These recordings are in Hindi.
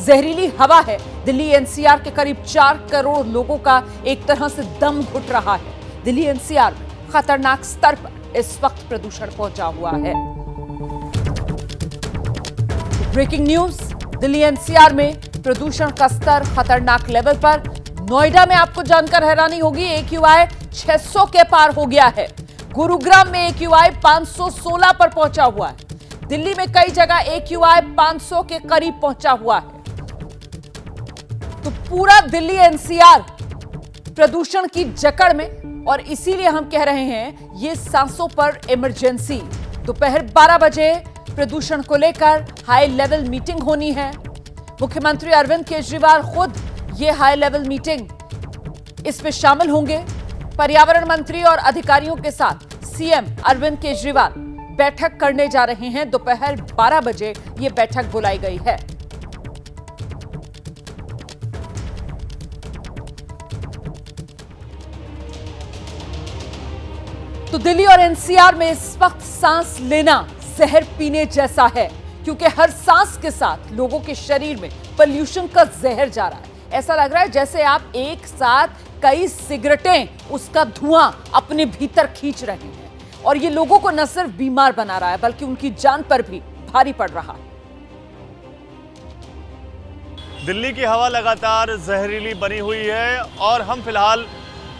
जहरीली हवा है। दिल्ली एनसीआर के करीब 4 करोड़ लोगों का एक तरह से दम घुट रहा है। दिल्ली एनसीआर में खतरनाक स्तर पर इस वक्त प्रदूषण पहुंचा हुआ है। ब्रेकिंग न्यूज, दिल्ली एनसीआर में प्रदूषण का स्तर खतरनाक लेवल पर। नोएडा में आपको जानकर हैरानी होगी, AQI 600 के पार हो गया है। गुरुग्राम में AQI 516 पर पहुंचा हुआ है। दिल्ली में कई जगह AQI 500 के करीब पहुंचा हुआ है। तो पूरा दिल्ली एनसीआर प्रदूषण की जकड़ में, और इसीलिए हम कह रहे हैं ये सांसों पर इमरजेंसी। दोपहर 12 बजे प्रदूषण को लेकर हाई लेवल मीटिंग होनी है। मुख्यमंत्री अरविंद केजरीवाल खुद ये हाई लेवल मीटिंग इसमें शामिल होंगे। पर्यावरण मंत्री और अधिकारियों के साथ सीएम अरविंद केजरीवाल बैठक करने जा रहे हैं। दोपहर 12 बजे यह बैठक बुलाई गई है। तो दिल्ली और एनसीआर में इस वक्त सांस लेना जहर पीने जैसा है, क्योंकि हर सांस के साथ लोगों के शरीर में पोल्यूशन का जहर जा रहा है। ऐसा लग रहा है जैसे आप एक साथ कई सिगरेटें उसका धुआं अपने भीतर खींच रहे हैं, और ये लोगों को न सिर्फ बीमार बना रहा है बल्कि उनकी जान पर भी भारी पड़ रहा है। दिल्ली की हवा लगातार जहरीली बनी हुई है और हम फिलहाल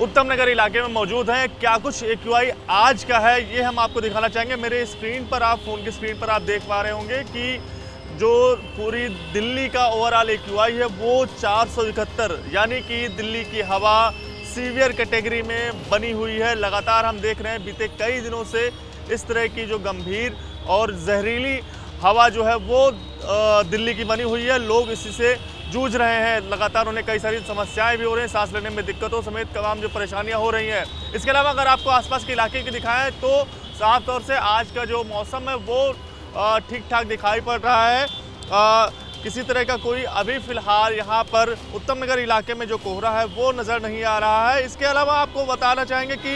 उत्तम नगर इलाके में मौजूद हैं। क्या कुछ AQI आज का है ये हम आपको दिखाना चाहेंगे। मेरे स्क्रीन पर, आप फोन की स्क्रीन पर आप देख पा रहे होंगे कि जो पूरी दिल्ली का ओवरऑल AQI है वो 471, यानी कि दिल्ली की हवा सीवियर कैटेगरी में बनी हुई है। लगातार हम देख रहे हैं बीते कई दिनों से इस तरह की जो गंभीर और जहरीली हवा जो है वो दिल्ली की बनी हुई है। लोग इसी से जूझ रहे हैं। लगातार उन्हें कई सारी समस्याएं भी हो रही हैं, सांस लेने में दिक्कतों समेत तमाम जो परेशानियां हो रही हैं। इसके अलावा अगर आपको आसपास के इलाके की दिखाएं तो साफ तौर से आज का जो मौसम है वो ठीक ठाक दिखाई पड़ रहा है। किसी तरह का कोई अभी फिलहाल यहाँ पर उत्तम नगर इलाके में जो कोहरा है वो नज़र नहीं आ रहा है। इसके अलावा आपको बताना चाहेंगे कि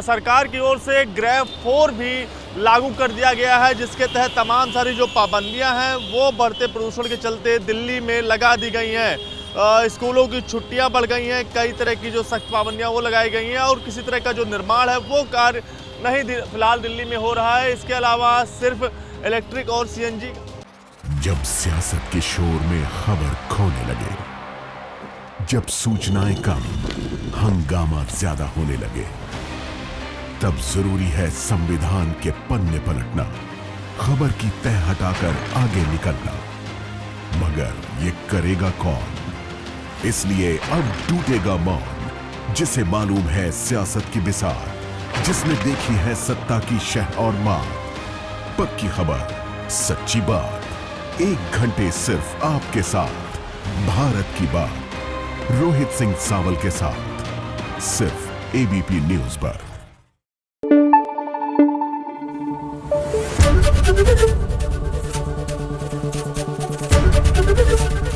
सरकार की ओर से ग्रेव 4 भी लागू कर दिया गया है, जिसके तहत तमाम सारी जो पाबंदियां हैं वो बढ़ते प्रदूषण के चलते दिल्ली में लगा दी गई हैं। स्कूलों की छुट्टियां बढ़ गई हैं, कई तरह की जो सख्त पाबंदियां वो लगाई गई हैं, और किसी तरह का जो निर्माण है वो कार्य नहीं फिलहाल दिल्ली में हो रहा है। इसके अलावा सिर्फ इलेक्ट्रिक और CNG। जब सियासत के शोर में खबर खोने लगे, जब सूचनाएं कम हंगामा ज्यादा होने लगे, तब जरूरी है संविधान के पन्ने पलटना, खबर की तह हटाकर आगे निकलना। मगर ये करेगा कौन? इसलिए अब टूटेगा मौन, जिसे मालूम है सियासत की बिसार, जिसने देखी है सत्ता की शह और मार। पक्की खबर, सच्ची बात, 1 घंटे सिर्फ आपके साथ, भारत की बात, रोहित सिंह सावल के साथ, सिर्फ ABP न्यूज पर।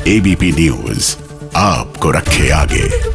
ABP न्यूज आपको रखे आगे।